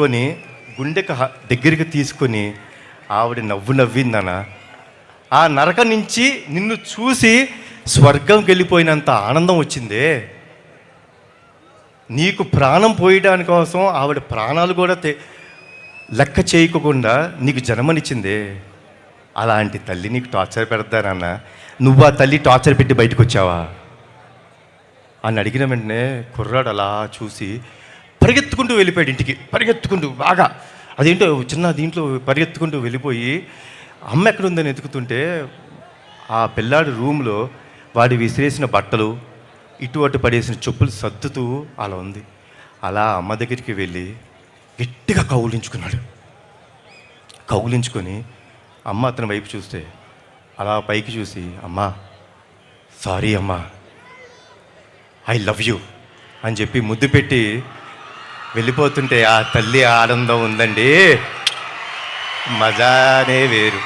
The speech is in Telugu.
కొని గుండెకి దగ్గరికి తీసుకొని ఆవిడ నవ్విందన్న. ఆ నరకం నుంచి నిన్ను చూసి స్వర్గంకి వెళ్ళిపోయినంత ఆనందం వచ్చిందే. నీకు ప్రాణం పోయడానికి కోసం ఆవిడ ప్రాణాలు కూడా లెక్క చేయకుండా నీకు జన్మనిచ్చిందే. అలాంటి తల్లి నీకు టార్చర్ పెడతానన్న. నువ్వు ఆ తల్లి టార్చర్ పెట్టి బయటకు వచ్చావా అని అడిగిన వెంటనే కుర్రాడు అలా చూసి పరిగెత్తుకుంటూ వెళ్ళిపోయాడు ఇంటికి. పరిగెత్తుకుంటూ బాగా అదేంటో చిన్న దీంట్లో పరిగెత్తుకుంటూ వెళ్ళిపోయి అమ్మ ఎక్కడుందని ఎతుకుతుంటే ఆ పిల్లాడి రూమ్లో వాడి విసిరేసిన బట్టలు ఇటు అటు పడేసిన చెప్పులు సర్దుతూ అలా ఉంది. అలా అమ్మ దగ్గరికి వెళ్ళి గట్టిగా కౌగులించుకొని అమ్మ అతని వైపు చూస్తే అలా పైకి చూసి, అమ్మా సారీ అమ్మా, ఐ లవ్ యూ అని చెప్పి ముద్దు పెట్టి వెళ్ళిపోతుంటే ఆ తల్లి ఆనందం ఉందండి, మజానే వేరు.